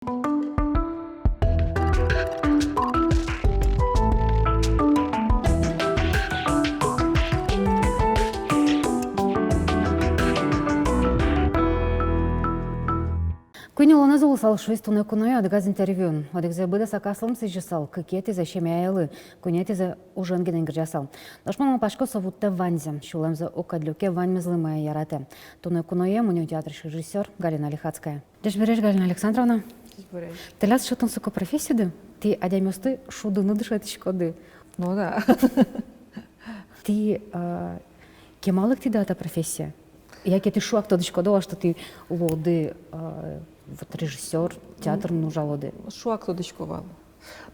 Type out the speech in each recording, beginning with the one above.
Күні оланы золысал шуыз туны күні адыгаз интервьюн. Адыгза быда сакаслым сыжысал, кыкети за шемяялы, күнети за уженгененгір жасал. Дашман пашко совутта ванзем, шулемза окадлюке ваньмызлымая яраты. Туны күніе муни театр режиссер Галина Лихацкая. Деш береш, Галина Александровна? Ты ляз шутын сука профессию? Ты адямёсты шудыны дышатышкоды. Ну да. Ты кемалык ти дата профессия? Яке ти шуак тодышкодова, что ты лоды вот режиссер, театр нужалоды. Шуак тодышковал.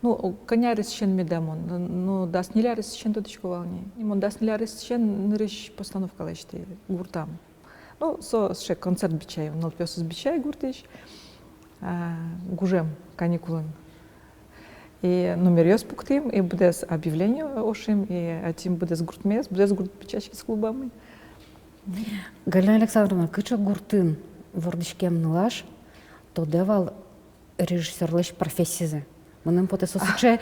Ну, конярис шен медамон, ну да снилярис шен тодышковал не. Мон да снилярис шен нырыш постановка лечти гуртам. Ну, ше концерт бичай, нол пёс бичай гуртыш. Гужем каникулын. И номер ёс пуктым, и будес объявление ошим, и атим будес гуртмес, будес гурт бичачки с клубами. Галина Александровна, кыча гуртын вордышкем нылаш, то девал режиссерлыш профессизе. Мынын потесосыче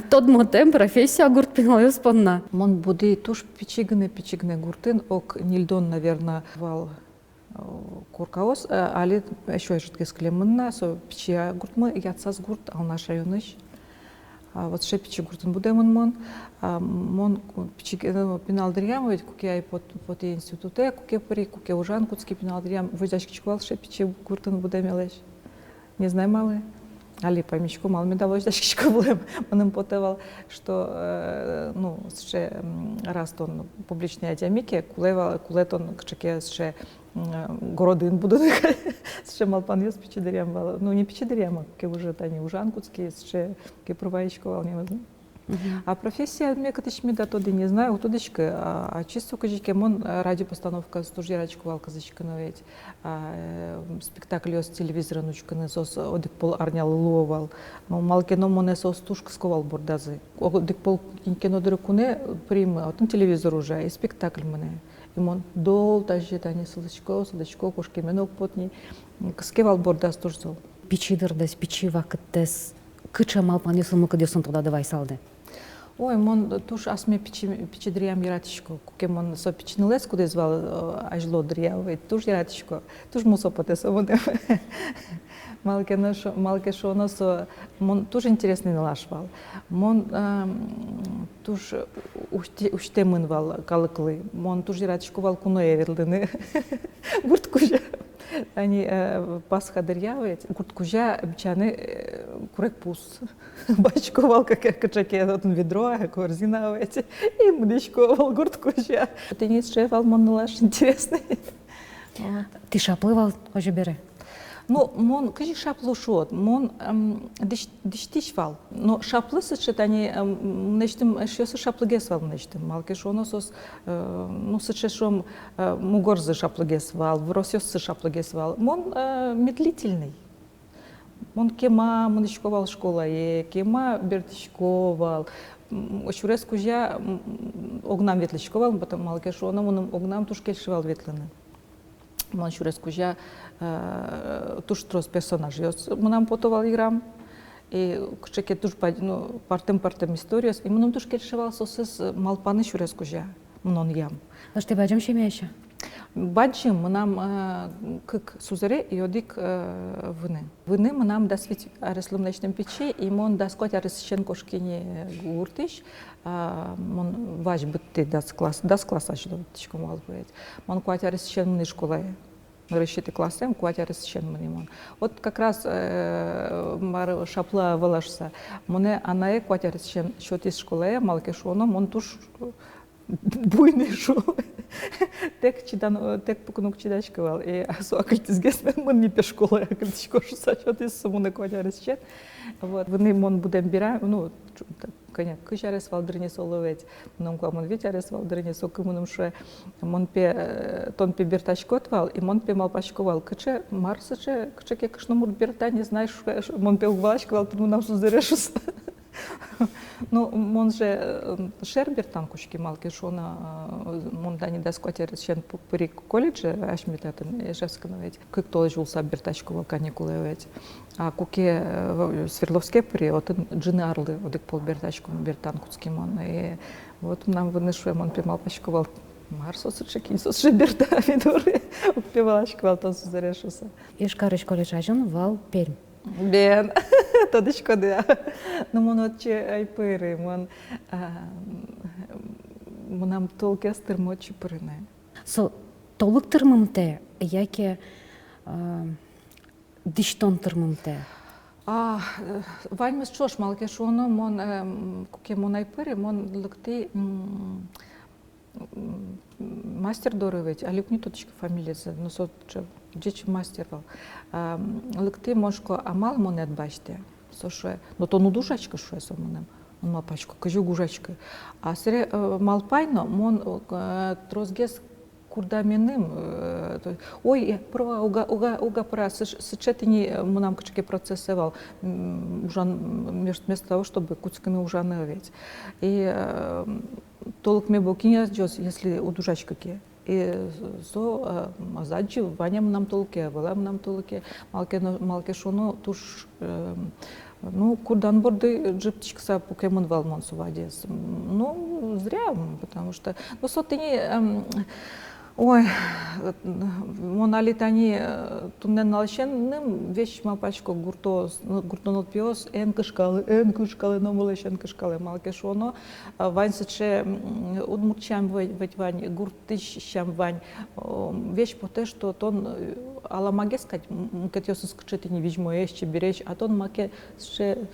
тот мотем профессия гурт пиналёс понна. Мон буды туш пичигне гуртын, ок нильдон, наверное, вал куркаос, али еще жидкий склемынна, со пичия гуртмы, ятсас гурт, алнаш районыш. Вот ше пичи гуртын будемын мон пиналдырям, ведь куке под институте, куке ужан, куцки пиналдырям, возячки чеквал ше пичи гуртын будемелеш. Не знаю, малы. Али памячку мал мне дало возячки чеквалем, он потевал, что ну ше раз он публичные адиамики, кулетон кчеке ше городин будут, ше мал пан ёс пичидырям вал, ну не пичидырям, а ке уже тани ужан куцки, ше ке проваечковал не возьму. А профессия мне катышми да тоды не знаю, утудочка, а чисто кажике мон радиопостановка стужерачку валказочка новеть, спектакль с телевизора нучка на сос одик пол арнял ловал, мал кино моне сос тушка сковал бордазы, одик пол кино дыркуне прима, а там телевизор уже и спектакль мене, и мон дол даже тани сладочко кошки менок потни, скевал бордаз тоже зол. Пичидырдес, пичива кыттес, кыча мал пан ёсылмы кыдёсын тогда давай салды. Ой, мон туш асме пичидриям яратишко, куке мон со пичнилес, куда звал ажло дрьявый, туш яратишко, туш мусо потесо воне. Малке шо носо, мон туш интересный налашвал. Мон туш уштемын вал калыклы, мон туш яратишко вал куно эверлдыны. Гурткужа. Они пасха дырявые, гурткужа бичаны курек пус. Бачковал, как качаке, вот ведро, корзина, и мудичковал гурткужа. Ты не шефал, мон налаш интересный. Ты шаплывал, уже бере? Ну, мон, кажи шаплу шот, мон диштишвал, но шаплы сычет, они, нечтым, шёсы шаплыгесвал, нечтым, малки шоносос, ну, сычешом мугорзы шаплыгесвал, вросёсы шаплыгесвал, мон медлительный. Мон кема мудичковал школа, кема бертичковал, шурес кужа огнам ветличковал, потом малки шона, мон огнам тушкельшивал ветлины. Мон шурес кужа туш трос персонаж ёс мунам потовал играм и кчеке туш ну партем историос и мунам туш келшевал сосыз малпаны шурес кужа мунон ям. Наш ты баджим шемяща? Баджим мунам кык сузере и одик выны. Выны мунам дасвить ареслым ночным печи и мон даскот аресщен кошкине гуртыш, мон вач бытты дас класс ачло тишком албыет. Мон куать аресщен муны школае. Расчеты классом, куатя рассчитан манимон. Вот как раз шапла вылашса. Моне анае куатя рассчитан счет из школы, малке шоном, он туш буйный шо. Тек чидан, тек пукнук чидачковал. И суакальтис гесмен мон не пешкола, акальтичко шуса счет из сумуны куатя рассчитан. Вот, вны мон будем бира, ну, коня, кычарес валдырне соловец, мон кламон ветярес валдырне сокымыным ше, мон пе тон пе бертачкотвал, и мон пе малпачковал, кыче марсыче, кычеке кышномур берта, не знаешь, мон пе угвачковал, тут нам сузерешус. Ну, мон же шербер там кучки малки, что она, мон да не даст квартиры, чем при колледже, аж мне это Ижевского ведь, как то жил сабертачку каникулы ведь, а куки Свердловске при, вот джины арлы, вот их полбертачку, бертанкутский мон, и вот нам вынышуем, он поймал пачковал. Марсос чеки, сос жеберда видуры, упивалачковал, то зарешился. Ишкарыш колледж ажын вал Пермь. Бен, тодочко да. Ну, мон отче айпыры, нам толки астырмочи пырыны. Со толык тырмымте, яке диштон тырмымте. Ваньмес чош малке шоно, мон, куке мон айпыры, мон лыкты мастер доровить, а липни туточка фамилия, но сот дичь мастер был. Лыкты мошко амал монет бачте, соше, но то ну душачка шо я сомонем, он мал пачку, кажу гужачка. А сре мал пайно, мон трозгес курдаменым, ой, права, уга пора, сычетини монам качки процессовал, ужан вместо того, чтобы куцками ужаны ведь. И толк мне был кинь если у душачка ке. И со азаджи ваням нам толке, валам нам толке, малке шоно туш ну курдан борды джиптичкса покемон валмон сувадес. Ну зря, потому что ну сотни ой, моналитани туннен налшенным вещь мапачко гуртонот пиос эн кышкалы номулешен кышкалы малкешоно ваньсече удмурчам ведь вань гуртыщам вань вещь по те что тон аламаге сказать катёс скчети не вижмо еще беречь а тон маке ше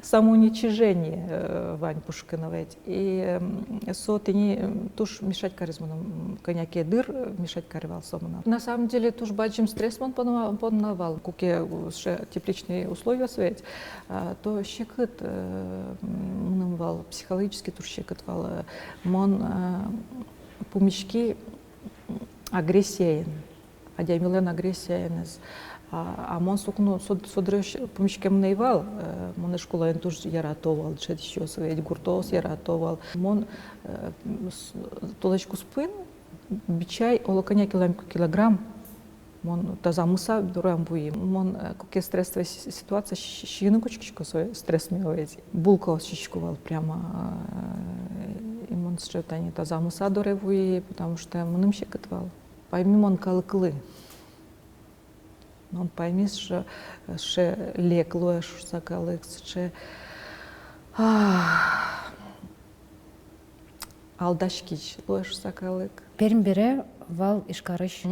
самоуничижение вань Пушкиновать и сотни туш мешать каризманом коньяке дыр мешать каревал сомана. На самом деле туж бачим стресс он поднавал, куке тепличные условия свет, то щекот мнымвал психологически туж щекот вал, мон помещки агрессиен, адямилен агрессиен. А мон сукну содреш помещки мнывал, мон школа ен туж яратовал, чет еще свет гуртос яратовал, мон толочку спин бичай олоканя килограмм мон таза муса дураем буи мон какие стрессовая ситуация щины кучки свой стресс меловец булка щичковал прямо и мон считание таза муса дуре буи потому что моным щекотвал пойми мон калыклы он пойми что лекло что сакалык что алдашкич лош сакалык. Пермь бере вал Ишкарыш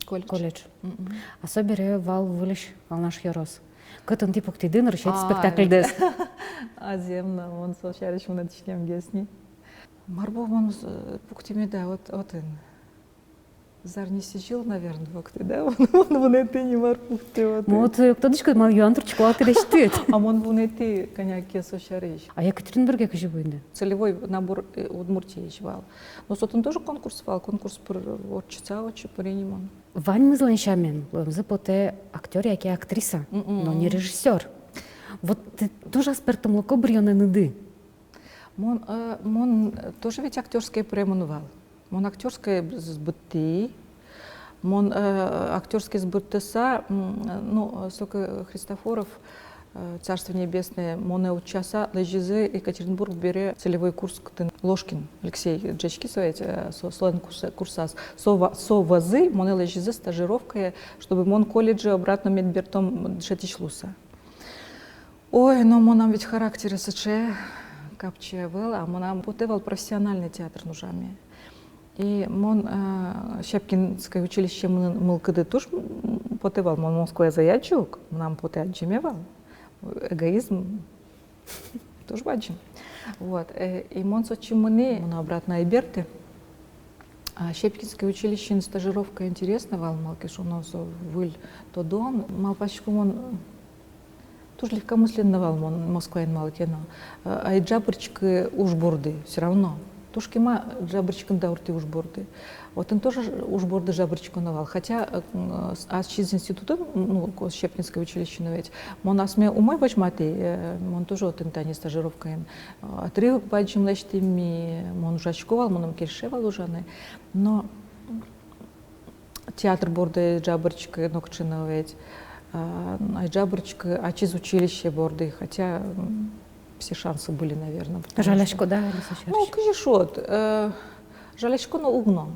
колледж. А со бере вал вылеш вал наш Ярос. Кытын типок тидын решать спектакльдес. Аземна, он солчарыш мына тишнем гесни. Марбов он пуктиме да вот ин. Зар не сижил, наверное, вокты, да? Он вунеты не марпухте вот. Вот кто дышка мал юантрчку алкадештет. А он вунеты коньяки сочарыш. А Екатеринбурге как живуинде? Целевой набор Удмуртии вал. Но сотон тоже конкурс вал, конкурс от часа очи приниман. Вань мызланшамен, запоте актер, яки актриса, но не режиссер. Вот ты тоже аспертом локо брионы нады. Мон тоже ведь актерское премонувал. Мон актерское сбыты, мон актерское сбытыса, ну, сока Христофоров, Царство Небесное, моне учаса, лежизы Екатеринбург бере целевой курс Ложкин, Алексей Джечки, слен курсас, со вазы, моне лежизы стажировка, чтобы мон колледже обратно медбертом шатишлуса. Ой, но монам ведь характеры сыче, капче вел, а монам потевал профессиональный театр нужами. И мон Щепкинское училище мылкыды туш потевал, мон Москва заячук, нам потеаджимевал. Эгоизм тоже бачим. Вот. И мон сочимыны, мон обратно айберты. А Щепкинское училище стажировка интересна, вал малкиш у нас выль то дом, малпачку мон тоже легкомысленно вал мон Москва и Малкино. А джабрички уж бурды все равно. Тушкима жабричкында урти уж борды. Вот он тоже уж борды жабричконовал. Хотя из института, ну, Щепкинское училище, но ведь, он асме умой бачматы, он тоже вот интани стажировка им. Отрывок бачим лечтими, он уже очковал, он кельшевал уже, но театр борды жабричка нокчина ведь, жабричка, а через училище борды, хотя все шансы были, наверное. Жаляшко, да, Ну, кажешот, жаляшко на угно.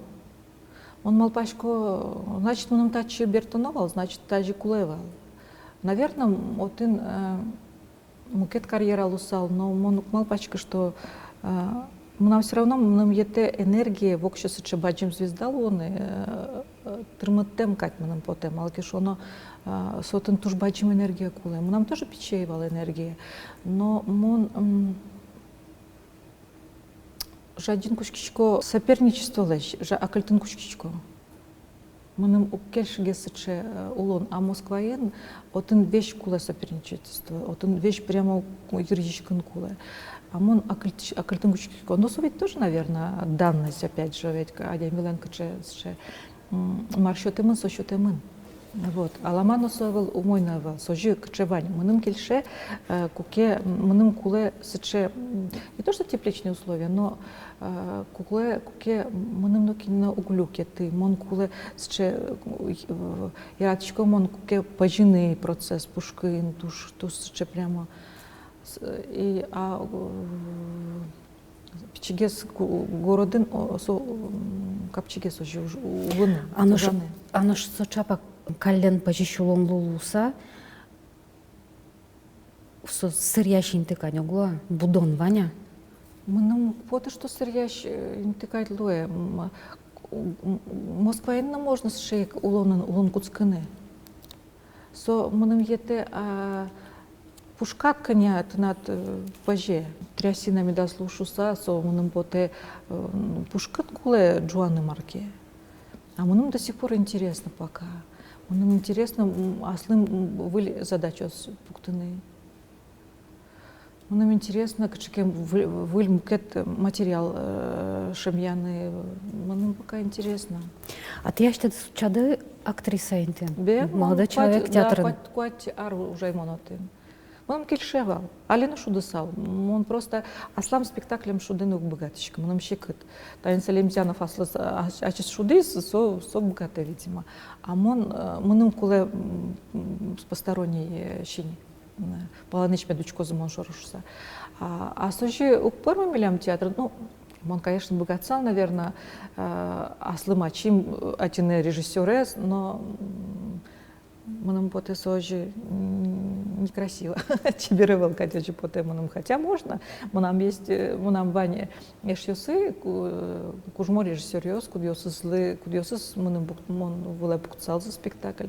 Он малпашко, значит, он тачи бертоновал, значит, тачи кулевал. Наверное, вот он мукет карьера лусал, но он малпачка, что нам все равно нам ете энергия, в обществе чебаджим звездалоны, триматем кать мы нам потем, алкишо, но сотен туж бачим энергия куле. Нам тоже печеевала энергия, но он жадин кучкичко соперничество лечь, акальтын кучкичко. Мыным укельшиге сыче улон, а Москваен отын вещь куле соперничество, отын вещь прямо юридический куле. А мон акальтын кучкичко. Но ведь тоже, наверное, данность, опять же, ведь Адя Миленко че маршотемын, сощотемын. Вот. А ламано совел умойнавал, сожи кчевань. Мыным кельше куке, мыным куле сыче, не то что тепличные условия, но кукле мыным ноки на углюке ты, мон куле сыче, яратичко мон куке пожиный процесс пушкин, туш сыче прямо. И пичигес городын со капчигес уже увыны. Ано что чапа каллен пожищулон лулуса, со сырьящий интыкань огла, будон Ваня. Мыным поты что сырьящ интыкать луэ. Москва инна можно с шейк улон куцканы. Со мыным ете пушкат коня над паже. Трясинами да слушуса, со мыным поте пушкат куле джуаны марки. А мыным до сих пор интересно пока. Мыным интересно, аслым были задачи пуктаны. Мыным интересно, качекем выль мукет материал шемьяны. Мыным пока интересно. А ты яште чады актриса интен? Бе, молодой человек театрын. Да, куать ару уже монотын. Он кельшевал, Алина шудысал. Он просто аслам спектаклем шудыны богатичка. Он щекет. Тайн Салимзянов аслас ачис шудыс, со богатый, видимо. А он куле с посторонней щини. Поланыч медучко замон шорушса. А сожи у первого милям театра, ну, он, конечно, богатцал, наверное, аслым ачим, атине режиссерес, но Манам поте сожи некрасиво. Чеберевал катячи поте манам. Хотя можно. Манам есть, манам Ваня эшьосы, кужмо режиссерёс, кудьосыз манам вылай пукцал за спектакль.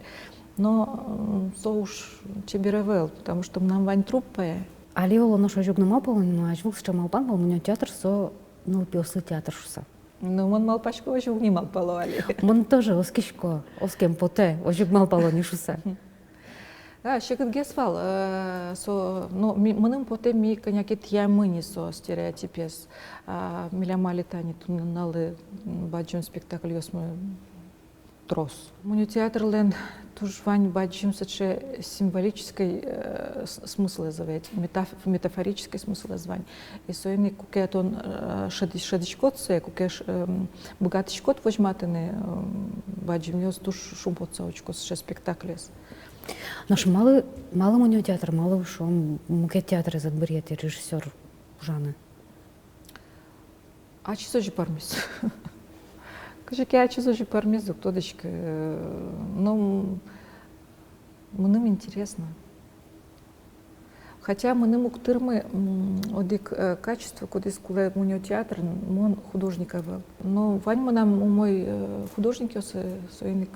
Но со уж чеберевал, потому что манам Вань труппая. Али оло нашо жугнама полон, ажвул с чамалпан, был меня театр со наупился театр шуса. Ну, он мал пачку ожуг не мал половали. Мон тоже оскишко, оскем поте, ожуг мал полон шуса. А, ще как гесвал, но мыным поте ми конякет я мыни со стереотипес, миля мали тани тунналы баджун спектакль ёсмы трос. Муню театр лен туж вань баджун саче символический смысл зовет, метафорический смысл звань. И союзник кукет он шадичкот се, кукеш богатичкот возьматыны баджун ёс туж шумпотца очко с спектаклес. Наш малый муню театр, малый ушел, мукет театр из отберет режиссер Жаны. А чё же пармис? Кажи, а чё же пармис, кто дочка? Ну, мне интересно. Хотя мы не муктырмы одик качество, куда искуле муню театр, мон художника был. Но Вань мы нам мой художник союзник.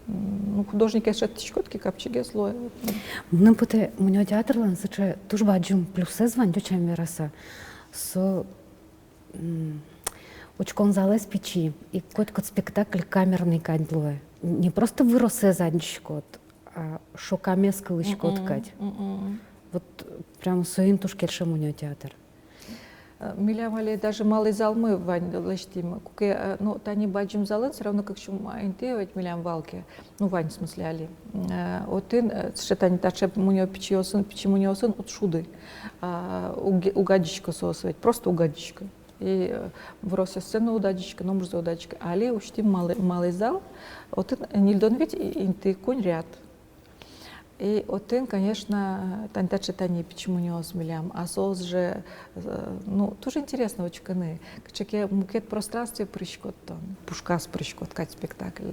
Ну, художник я шатичкотки капчиге слоя. Мным поте муню театр лан саче туж баджум плюсе звань дючам вераса. Со очкон залез печи и кот спектакль камерный кадлуе. Не просто выросе задничкот, а шокаме скалычкот кать. Вот прям соин туж кельше муню театр. Милям али даже малый залмы вань лештим. Куке, ну, тани баджим залын, все равно как чум инте, ведь милям валки. Ну, вань в смысле али. Отын, шетани таче муньо пичи муньосын, от шуды. Угадичка сос, ведь просто угадичка. И врося сцену удачка, номер за удачка. Али учтим малый зал, отын нильдон ведь инты конь ряд. И отын, конечно, тантаче тани почему не осмелям, а сос же, ну, тоже интересно очень каны. Качеке мукет пространстве прыщкот тон, пушкас прыщкот, кать спектакль.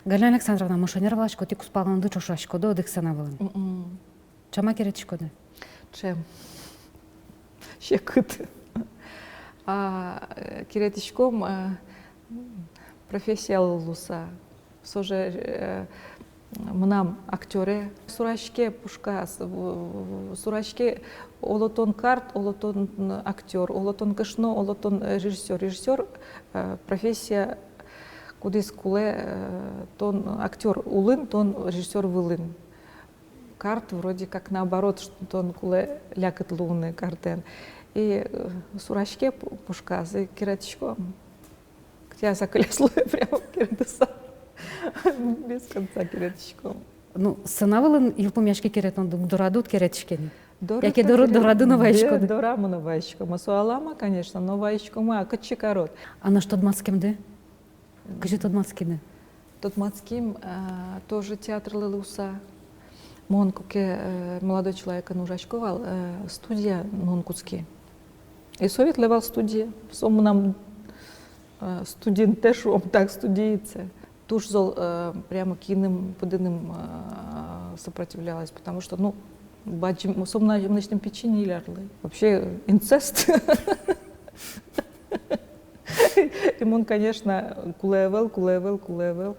Галина Александровна, мошенер влашко, ти куспалан ды чошашко, до дыхсана вылын. Чама керетишко да? Чем? Щекыт. Киретишком профессия луса. Соже мнам актеры сурашке пушкас, сурашке олотон карт, олотон актер, олотон кашно, олотон режиссер. Режиссер профессия кудис куле тон актер улын, тон режиссер вылын. Карт вроде как наоборот, что тон куле лякат луны картен. И сурашке пушкас, и киретишко. Я заколесло прямо киретиса. Без конца керетишком. Ну, сынавылын юпумяшке керетон дорадут керетишкени. Яке дораду новаечко. Дораму новаечко. Масуалама, конечно, новаечко ма, качекарот. А на что дмацкемде? Кажи тот мацкемде. Тот мацким тоже театр Лылуса. Мон куке молодой человек нужачковал студия Нонкутски. И совет левал студия. Сому нам студент теж так студиется. Туж зол прямо киным подыным сопротивлялась, потому что, ну, бачим, особенно в ночном печенье лярлы. Вообще инцест. И он, конечно, кулевел.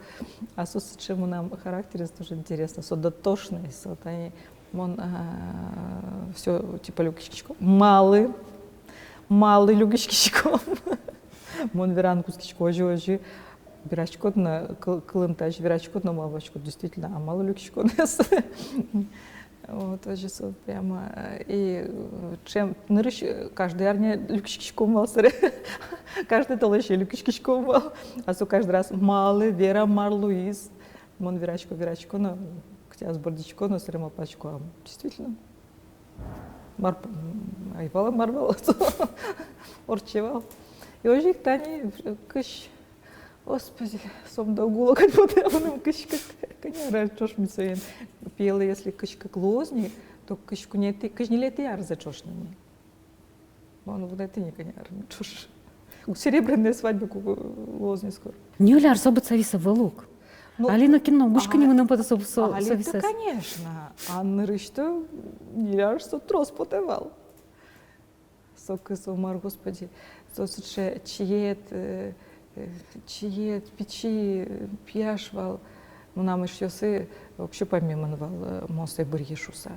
А с чем нам характериз тоже интересно, со дотошный, вот они, он все типа люкичком, малый люкичком, он веранку скичкожи. Бирачкот на клымтаж, бирачкот на малвачкот, действительно, а мало люкичкот. Вот, тоже прямо. И чем нырыш, каждый арня люкичком мал, каждый толще люкичком мал, а со каждый раз малый, Вера, Марлуиз, мон вирачко, на ктя с бордичко, на срема пачко, действительно. Айвала марвала, орчевал. И уже их тани кыш. Господи, сом долгуло, как будто он кышка, коня, чош ми соен. Пела, если кышка клозни, то кышку не ты, кыш не лети ар за чош на ней. Он вот это не коня, чош. Серебряная свадьба лозни скоро. Не уляр собаца виса вылук. Алина кино, гушка не вынам пода собаца. Да, конечно. Анна Рышто не ляр, что трос потевал. Сок сомар, господи, сосуче чиет, печи, пьяшвал, ну нам еще сы вообще помимо монстры бурьешуса,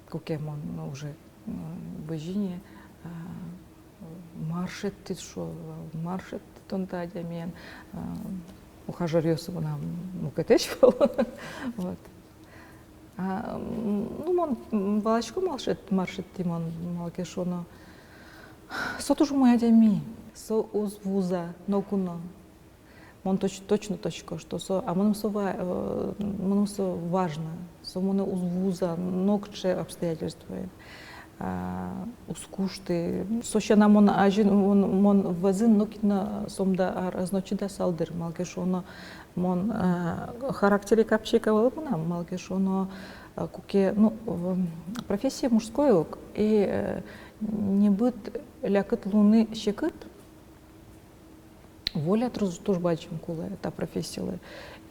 кукем он уже в Божине маршет ты шо, маршет тонта дямен, ухажер Йосифу нам мукатешвал, вот. Ну он балачку маршет тимон малкешоно, сотуж моя дями. Со узвуза, нокуно. Мон точно, что со, а моном со важно, со моно узвуза, нокче обстоятельства. Ускушты. Сощо нам он ажин, мон вазин нокина сомда разночида салдер, малкешоно, мон характере капчика волкуна, малкешоно, куке, ну, профессия мужской, и не быть лякат луны щекат. Воля тоже бачим куле, та профессия.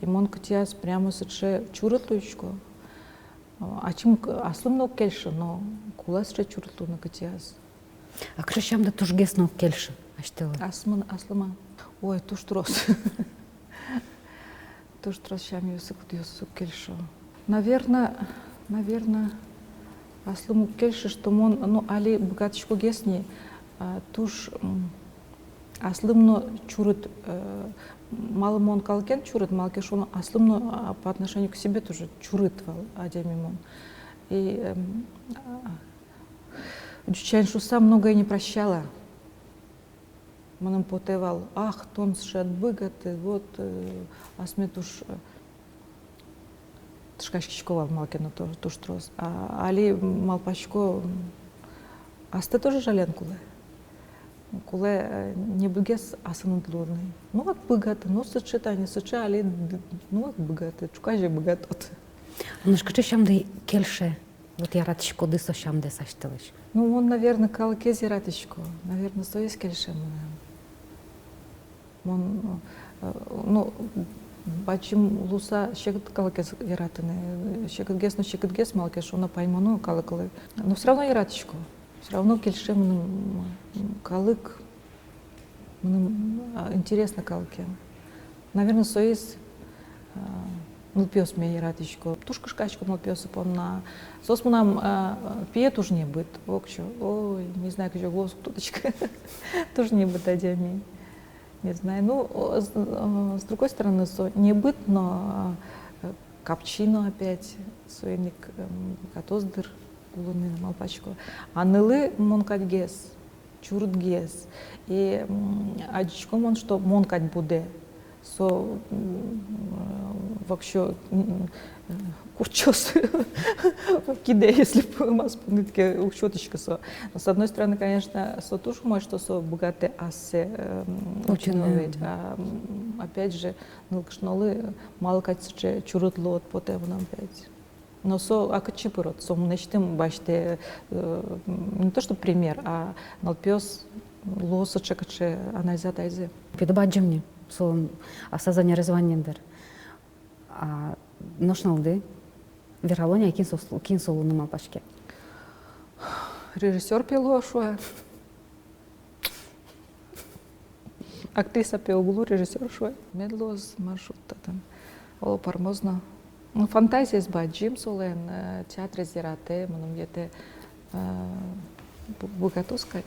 И мон катяс прямо сече чуратуечко. А чим аслымно кельше, но кула сече чурату на катяс. А крещам да туж гесно кельше, аштела. Аслыма. Ой, туж трос. Туж трос щам юсык кельше. Наверное, аслыму кельше, что мон, ну, али богаточку гесни, туж аслымно чурат, малым он калкен чурат, малкешоно аслымно по отношению к себе тоже чурытвал адямимон. И Чучань Шуса многое не прощала. Манам потевал, ах, тон шат быгаты, вот, асметуш тышкашкичковал малкено туш трос. Али малпачко, асты тоже жален куле. Куле не быгес асынын длурный. Ну, как быгаты, ну, сычетание, сыча, али, ну, как быгаты, чукаже быгатот. Ну, скажи, шамды кельше, вот я ратишко дысо шамды саштылыш. Ну, он, наверное, калкези ратичко, наверное, стоит кельше. Он, ну, бачим луса щекот калкез яратыны, щекот гес малкеш, он пойману калыкалы. Но все равно яратичко, все равно кельше калык, интересно калке. Наверное, соис нулпиос мне яратичко. Тушка шкачко нулпиос на сос нам пьет уж не быт. Окчо, ой, не знаю, как голос туточка, тоже не быт одями. Не знаю, ну, с другой стороны, не быт, но капчино опять, суеник, катоздыр, лунный малпачко. А нылы монкать гес, чурт гес. И адичко мон, что монкать буде. Вообще, курчос киде, если бы мас нитке учеточка со. С одной стороны, конечно, тоже мой, что богатые ассе ученые, а опять же, нылкшнолы мало катче чурутло от потом нам опять. Но акачипырот, нечтем бачте не то что пример, а налпес лоса чекаче анализа тайзе. Підбаджи мені, асазання резваннендер. А ношналды вералония кин солуны малпашке. Режиссер пел шуя. Актриса пел углу, режиссер шуя. Медлоз маршрута там. Оло пармозно. Ну, фантазия с баджим солен, театр зирате, маном ете богато сказать.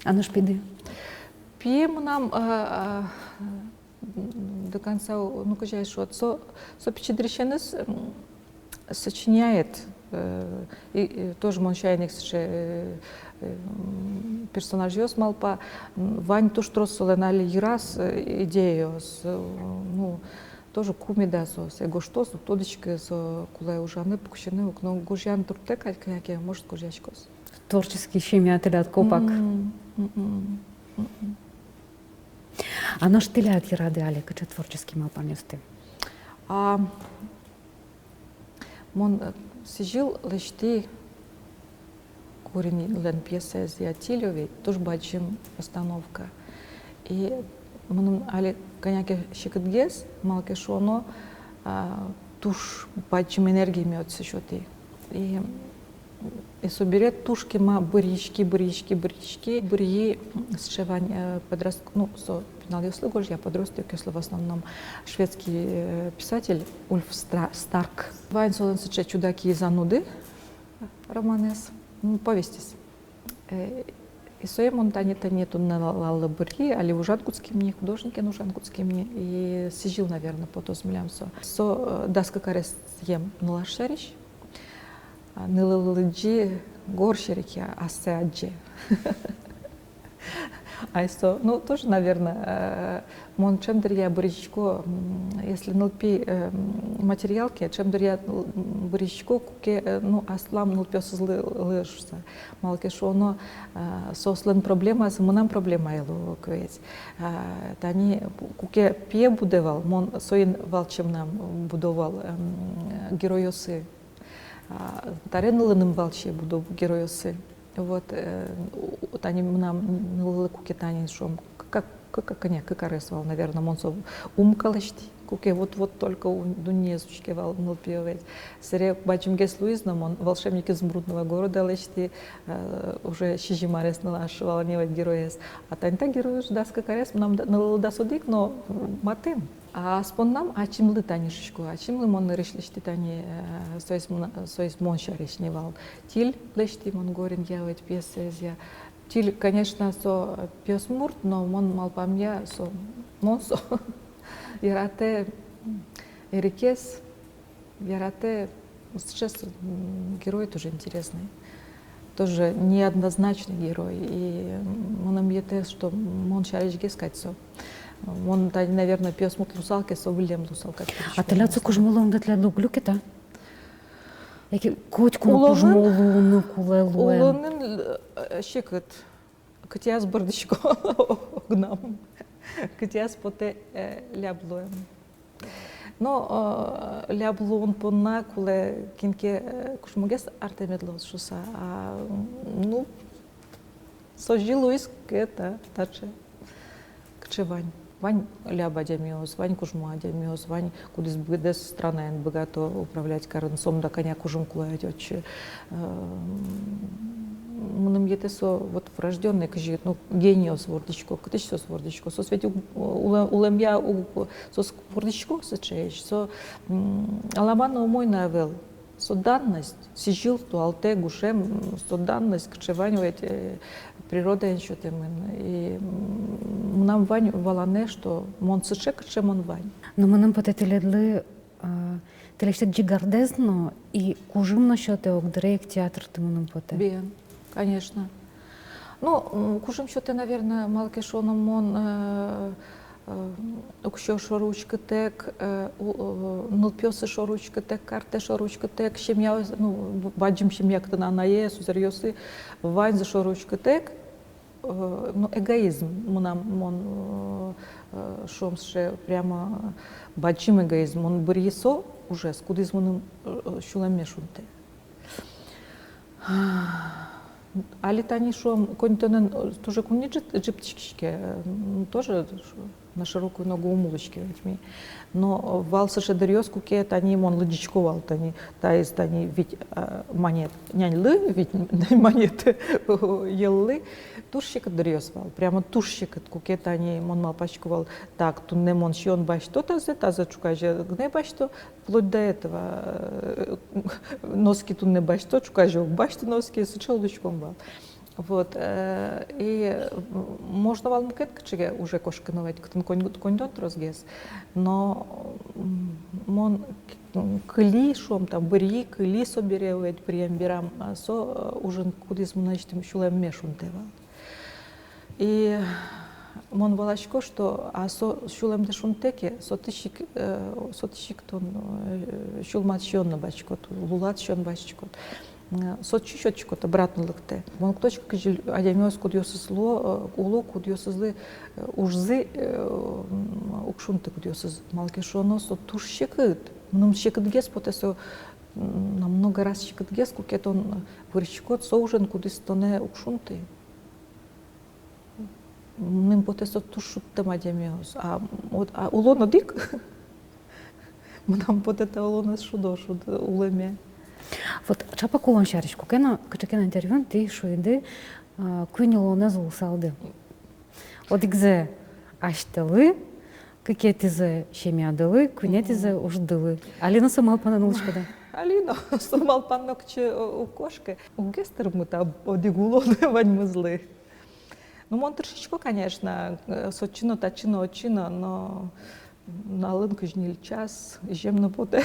А наш піди? Пьем нам до конца, ну, кажется, что печедрещенес сочиняет, и тоже мончайник персонаж малпа, вань то, что соленали ерас идею, ну, тоже кумида с его что, с тодочкой, с кулай ужаны, покущены, но гужьян туртекать, как может гужьячкос. Творческий химия от копак. А наш тилят рады али, кача творческий малпанесты. Мон сижил лишти корень лен пьесы с Ятилевой, тоже бачим постановка. И мон али коняки щекотгес, малке шоно, туш бачим энергии мётся счеты. И соберет тушки ма брички, брии сшивань подрост, ну, со пинал услугож, я подросток, если в основном шведский писатель Ульф Старк. Вайн солен сыче чудаки и зануды, романес, повестись. И соем он танета нету на лалабри, али ужанкутский мне, художники на ужанкутский мне, и сижил, наверное, по то смелямсо. Со даска карес ем налашарищ, нылылыджи горщерики асаджи. Айсо, ну тоже, наверное, мон чемдер я бричко, если нлпи материалки, чемдер я бричко, куке, ну аслам нлпи лышса, малке шо, но сослен проблема, с нам проблема елу квець. Тани куке пье будевал, мон соин валчем нам будовал геройосы. Таренлыным валче буду геройосы. Вот, они нам налыли кукетани, шом, как аресовал, наверное, монсов умкалышти, куке вот только у Дунезучки вал нылпиовец. Сере бачим гес Луизнам, он волшебник из Мрудного города лышти, уже щижимарес налашивал невать героес. А таньта героеш даска карес, нам налыли дасудик, но матым. А споннам ачимлы танишечку, ачимлы мон решли тани соис монша решневал. Тиль лешти мон горен явать пьесы. Тиль, конечно, со пьес мурт, но мон малпамья со монсо. Ярате ярате сейчас герой тоже интересный. тоже неоднозначный герой. И он ете, что он шаришге скатсо. Он, наверное, пес мут лусалки, со Вильям лусалка. А теляцу кужмолуунда тля люкета? Яки котькуну кужмолууну кулелуем. Улонын шекет, кытяз бардычко огнам, кытяз поте ляблуем. Но ляблуун понна куле кинке кушмугес артемедлос шуса. Ну, сожилуис кета таче кчевань. Вань ляба демиоз, вань кужма демиоз, вань кудис бгдес страна богато управлять карансом да коня кужум кулаеть. Мным етесо вот врожденный кажет, ну гениос вордичко, кытыч сос вордичко, сос ведь улемья сос вордичко сочеешь, со аламана умой навел, со данность, сижил ту алте гушем, со данность к чеванию эти природа еще тем и нам вань валане, что мон сычек, чем он вань. Но мы нам потетеледли телеште джигардезно и кужимно счете огдрейк театр ты нам поте. Бен, конечно. Ну, кужим счете, наверное, малкешоном мон укщо шоручка тек, нулпьосы шоручка тек, карте шоручка тек, щемя, ну, баджим щемя, кто на наесу, серьезы, вань за шоручка тек, ну, эгоизм, мон шомше прямо баджим эгоизм, он бриесо уже, скудизмоным щуламешунте. А летани шом, контонен тоже куничит джиптички, тоже на широкую ногу умулочки возьми. Но вал сашедерьез кукет, они мон лыдичковал, тани, та из тани ведь монет, нянь лы, ведь монеты еллы, турщик дерьез вал, прямо турщик кукет, они мон малпачковал, так, ту не мон щион баш, то та чукаже, не баш, то вплоть до этого носки ту не баш, то чукаже, баш, то носки, сычал лычком вал. Вот, и можно вам кеткачеге уже кошка новать, кто конь дот разгез, но мон кли шом там бери, кли соберевает приембирам, а со уже кудис муначтем щулем мешун тева. И мон балачко, что а со щулем дешун теке, сотищик тон щулмат щон на бачко, лулат щон бачко. Сотчи счетчикот обратно лыкте. Мон кточка кажи адямёс кудьёсызло, уло кудьёсызлы ужзы укшунты кудьёсыз малкешоно со турщикыт. Мным щекытгес потесо намного раз щекытгес кукет он вырщикот соужен кудис тоне укшунты. Мным потесо туршуттем адямёс. А улоно дик? Мнам потета улоно шудошу улеме. Вот чапа кулон шаришку, кена качакен интервью, ты шуиды кунило назул салды. Одигзе ашталы, какие-то щемядалы, кунетизе уждалы. Алина сама пананулочка, да? Алина, сумал паннокче у кошки. У гестер мы там одигуло вань мызлы. Ну, мон трешечко, конечно, сочино, тачино, очино, но на лынку жниль час, жемно поте.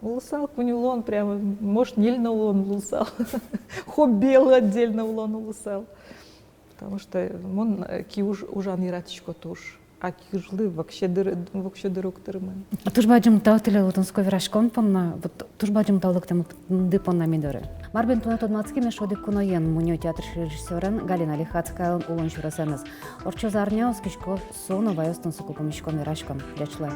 Улусал кунилон прямо, может, нильно улон улусал. Хоббел отдельно улон улусал. Потому что он ки ужан иратичко туш. А ки жлы вообще дырок тырмын. А туж баджим таутиле лутонско вирашкон помна, вот туж баджим таулыктам дыпон на мидоры. Марбен тунат одмацки мешоды куноен муньо театр режиссерен Галина Лихацкая улон шурасенес. Орчо зарняос кишко соно вайостон суку помешком вирашкон. Дячлай.